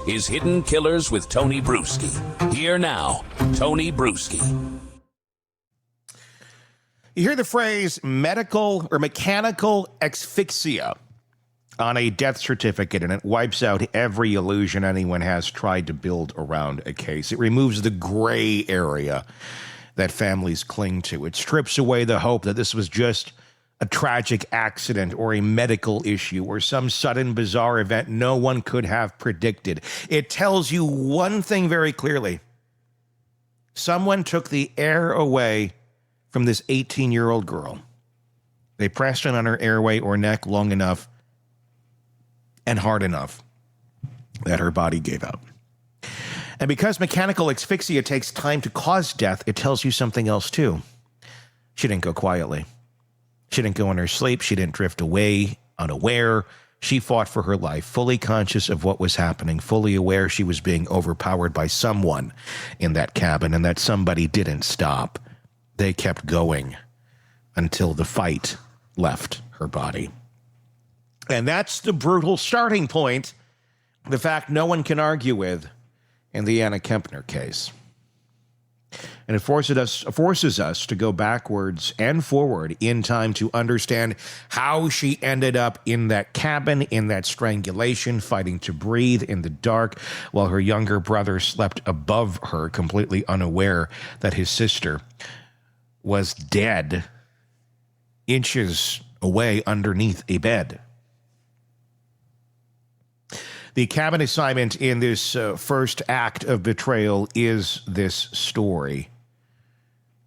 is Hidden Killers with Tony Bruschi. Here now, Tony Bruschi. You hear the phrase medical or mechanical asphyxia on a death certificate, and it wipes out every illusion anyone has tried to build around a case. It removes the gray area that families cling to. It strips away the hope that this was just a tragic accident or a medical issue or some sudden bizarre event no one could have predicted. It tells you one thing very clearly. Someone took the air away from this 18-year-old girl. They pressed it on her airway or neck long enough and hard enough that her body gave out. And because mechanical asphyxia takes time to cause death, it tells you something else too. She didn't go quietly. She didn't go in her sleep. She didn't drift away unaware. She fought for her life, fully conscious of what was happening, fully aware she was being overpowered by someone in that cabin, and that somebody didn't stop. They kept going until the fight left her body. And that's the brutal starting point, the fact no one can argue with in the Anna Kepner case. And it forces us to go backwards and forward in time to understand how she ended up in that cabin, in that strangulation, fighting to breathe in the dark, while her younger brother slept above her, completely unaware that his sister was dead inches away underneath a bed. The cabin assignment in this first act of betrayal is this story.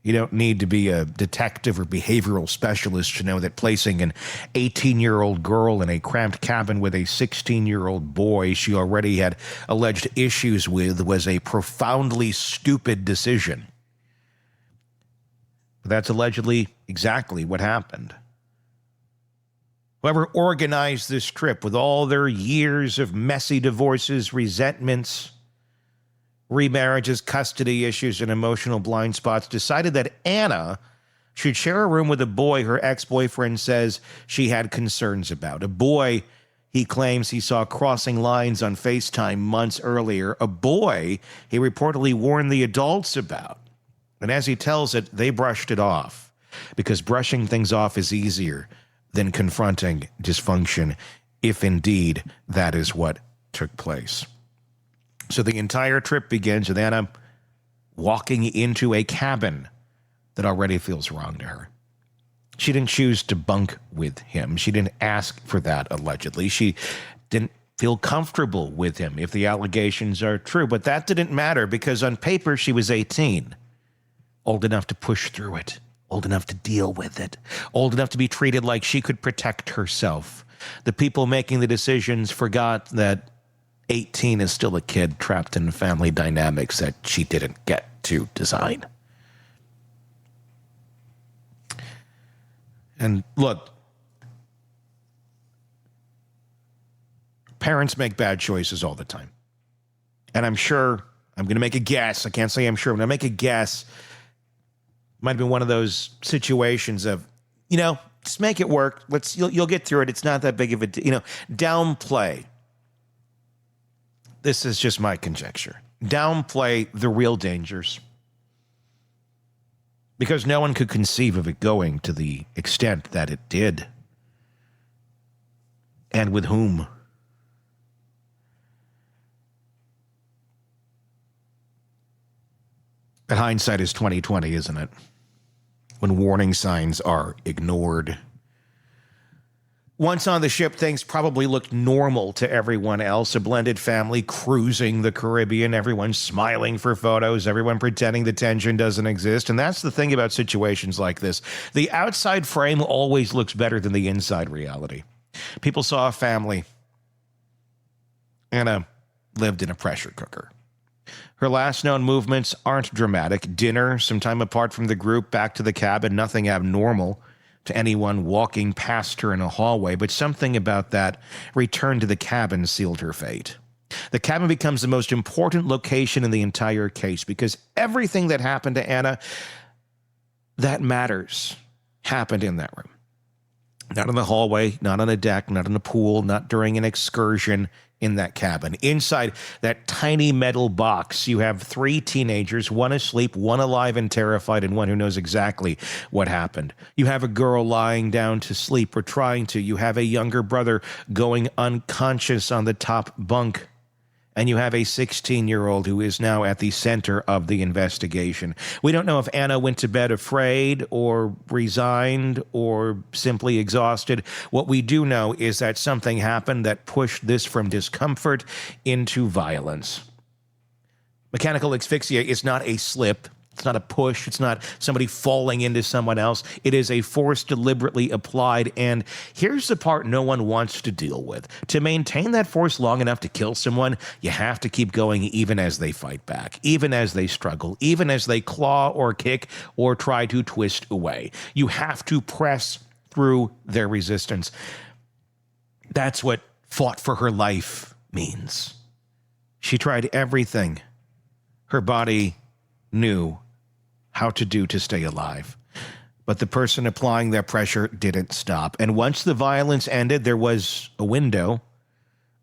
You don't need to be a detective or behavioral specialist to know that placing an 18-year-old girl in a cramped cabin with a 16-year-old boy she already had alleged issues with was a profoundly stupid decision. That's allegedly exactly what happened. Whoever organized this trip with all their years of messy divorces, resentments, remarriages, custody issues, and emotional blind spots decided that Anna should share a room with a boy her ex-boyfriend says she had concerns about. A boy he claims he saw crossing lines on FaceTime months earlier. A boy he reportedly warned the adults about. And as he tells it, they brushed it off because brushing things off is easier than confronting dysfunction, if indeed that is what took place. So the entire trip begins with Anna walking into a cabin that already feels wrong to her. She didn't choose to bunk with him. She didn't ask for that, allegedly. She didn't feel comfortable with him, if the allegations are true. But that didn't matter because on paper she was 18, old enough to push through it, old enough to deal with it, old enough to be treated like she could protect herself. The people making the decisions forgot that 18 is still a kid trapped in family dynamics that she didn't get to design. And look, parents make bad choices all the time. And I'm sure, I'm going to make a guess. I can't say I'm sure, but I'm going to make a guess. Might have been one of those situations of, just make it work. You'll get through it. It's not that big of a, downplay. This is just my conjecture. Downplay the real dangers. Because no one could conceive of it going to the extent that it did. And with whom? But hindsight is 20/20, isn't it? When warning signs are ignored. Once on the ship, things probably looked normal to everyone else. A blended family cruising the Caribbean, everyone smiling for photos, everyone pretending the tension doesn't exist. And that's the thing about situations like this. The outside frame always looks better than the inside reality. People saw a family. Anna lived in a pressure cooker. Her last known movements aren't dramatic. Dinner, some time apart from the group, back to the cabin, nothing abnormal to anyone walking past her in a hallway, but something about that return to the cabin sealed her fate. The cabin becomes the most important location in the entire case because everything that happened to Anna that matters happened in that room. Not in the hallway, not on a deck, not in a pool, not during an excursion, in that cabin. Inside that tiny metal box, you have 3 teenagers, one asleep, one alive and terrified, and one who knows exactly what happened. You have a girl lying down to sleep or trying to. You have a younger brother going unconscious on the top bunk. And you have a 16-year-old who is now at the center of the investigation. We don't know if Anna went to bed afraid or resigned or simply exhausted. What we do know is that something happened that pushed this from discomfort into violence. Mechanical asphyxia is not a slip. It's not a push. It's not somebody falling into someone else. It is a force deliberately applied. And here's the part no one wants to deal with. To maintain that force long enough to kill someone, you have to keep going even as they fight back, even as they struggle, even as they claw or kick or try to twist away. You have to press through their resistance. That's what fought for her life means. She tried everything her body knew how to do to stay alive. But the person applying that pressure didn't stop. And once the violence ended, there was a window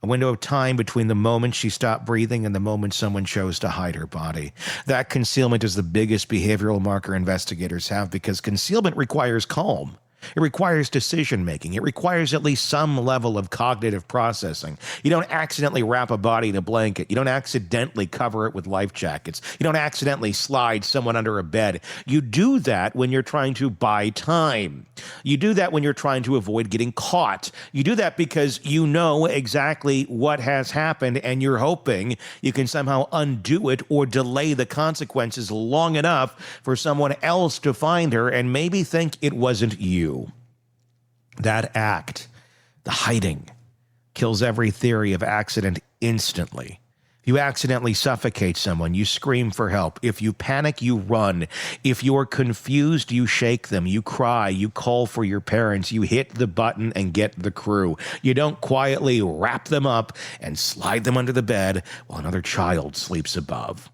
of time between the moment she stopped breathing and the moment someone chose to hide her body. That concealment is the biggest behavioral marker investigators have, because concealment requires calm. It requires decision-making. It requires at least some level of cognitive processing. You don't accidentally wrap a body in a blanket. You don't accidentally cover it with life jackets. You don't accidentally slide someone under a bed. You do that when you're trying to buy time. You do that when you're trying to avoid getting caught. You do that because you know exactly what has happened and you're hoping you can somehow undo it or delay the consequences long enough for someone else to find her and maybe think it wasn't you. That act, the hiding, kills every theory of accident instantly. If you accidentally suffocate someone, you scream for help. If you panic, you run. If you're confused, you shake them. You cry. You call for your parents. You hit the button and get the crew. You don't quietly wrap them up and slide them under the bed while another child sleeps above.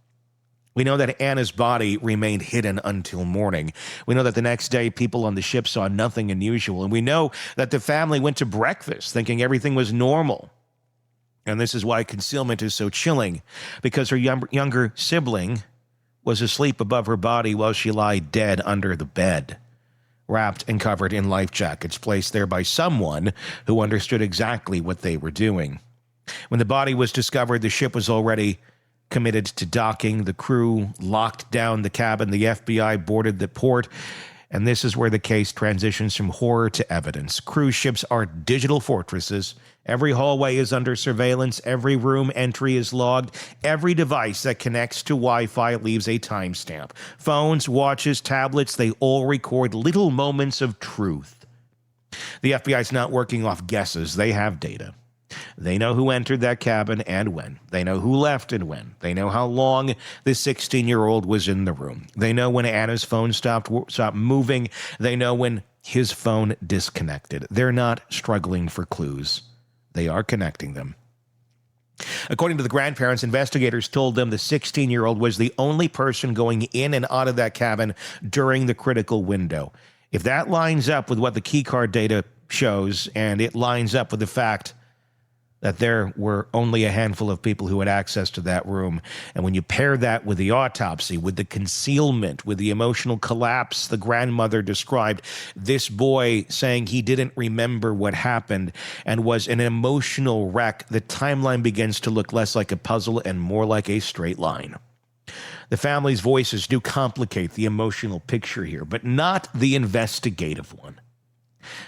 We know that Anna's body remained hidden until morning. We know that the next day people on the ship saw nothing unusual. And we know that the family went to breakfast thinking everything was normal. And this is why concealment is so chilling, because her younger sibling was asleep above her body while she lay dead under the bed, wrapped and covered in life jackets, placed there by someone who understood exactly what they were doing. When the body was discovered, the ship was already committed to docking. The crew locked down the cabin. The FBI boarded the port. And this is where the case transitions from horror to evidence. Cruise ships are digital fortresses. Every hallway is under surveillance. Every room entry is logged. Every device that connects to Wi-Fi leaves a timestamp. Phones, watches, tablets, they all record little moments of truth. The FBI is not working off guesses. They have data. They know who entered that cabin and when. They know who left and when. They know how long the 16-year-old was in the room. They know when Anna's phone stopped moving. They know when his phone disconnected. They're not struggling for clues. They are connecting them. According to the grandparents, investigators told them the 16-year-old was the only person going in and out of that cabin during the critical window. If that lines up with what the keycard data shows, and it lines up with the fact that there were only a handful of people who had access to that room. And when you pair that with the autopsy, with the concealment, with the emotional collapse the grandmother described, this boy saying he didn't remember what happened and was an emotional wreck, the timeline begins to look less like a puzzle and more like a straight line. The family's voices do complicate the emotional picture here, but not the investigative one.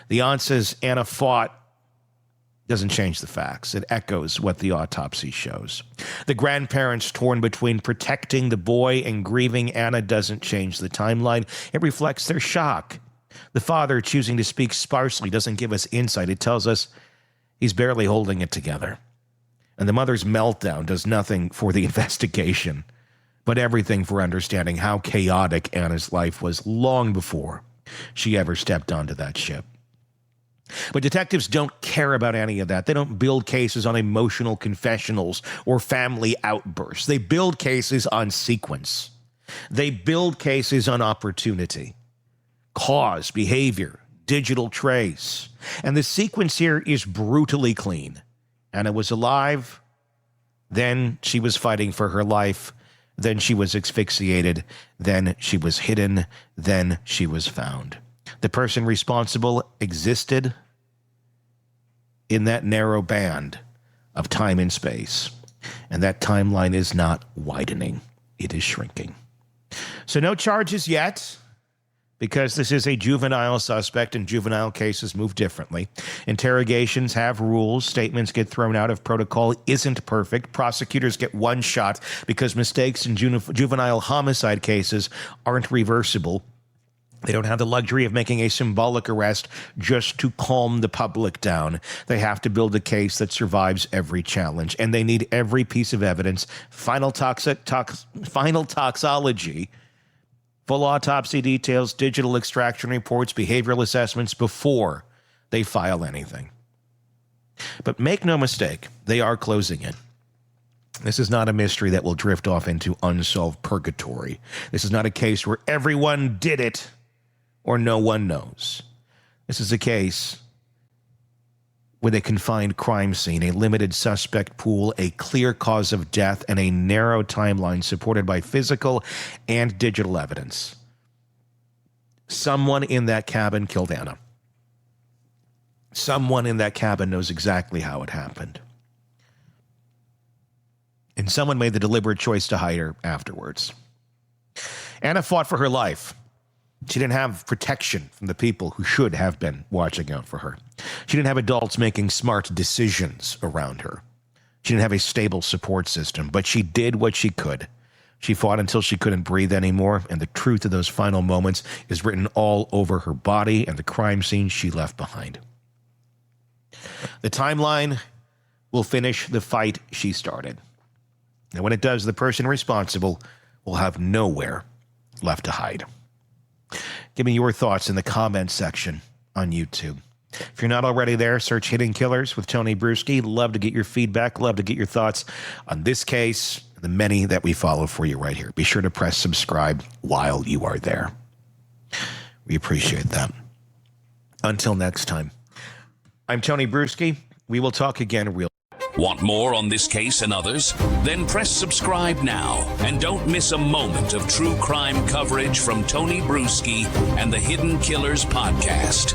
The aunt says Anna fought doesn't change the facts. It echoes what the autopsy shows. The grandparents torn between protecting the boy and grieving Anna doesn't change the timeline. It reflects their shock. The father choosing to speak sparsely doesn't give us insight. It tells us he's barely holding it together. And the mother's meltdown does nothing for the investigation, but everything for understanding how chaotic Anna's life was long before she ever stepped onto that ship. But detectives don't care about any of that. They don't build cases on emotional confessionals or family outbursts. They build cases on sequence. They build cases on opportunity, cause, behavior, digital trace. And the sequence here is brutally clean. Anna was alive. Then she was fighting for her life. Then she was asphyxiated. Then she was hidden. Then she was found. The person responsible existed in that narrow band of time and space. And that timeline is not widening. It is shrinking. So no charges yet, because this is a juvenile suspect and juvenile cases move differently. Interrogations have rules. Statements get thrown out if protocol isn't perfect. Prosecutors get one shot because mistakes in juvenile homicide cases aren't reversible. They don't have the luxury of making a symbolic arrest just to calm the public down. They have to build a case that survives every challenge, and they need every piece of evidence, final toxology, full autopsy details, digital extraction reports, behavioral assessments before they file anything. But make no mistake, they are closing in. This is not a mystery that will drift off into unsolved purgatory. This is not a case where everyone did it or no one knows. This is a case with a confined crime scene, a limited suspect pool, a clear cause of death, and a narrow timeline supported by physical and digital evidence. Someone in that cabin killed Anna. Someone in that cabin knows exactly how it happened. And someone made the deliberate choice to hide her afterwards. Anna fought for her life. She didn't have protection from the people who should have been watching out for her. She didn't have adults making smart decisions around her. She didn't have a stable support system, but she did what she could. She fought until she couldn't breathe anymore, and the truth of those final moments is written all over her body and the crime scene she left behind. The timeline will finish the fight she started. And when it does, the person responsible will have nowhere left to hide. Give me your thoughts in the comments section on YouTube. If you're not already there, search Hidden Killers with Tony Bruschi. Love to get your feedback. Love to get your thoughts on this case, the many that we follow for you right here. Be sure to press subscribe while you are there. We appreciate that. Until next time, I'm Tony Bruschi. We will talk again real. Want more on this case and others? Then press subscribe now and don't miss a moment of true crime coverage from Tony Bruschi and the Hidden Killers podcast.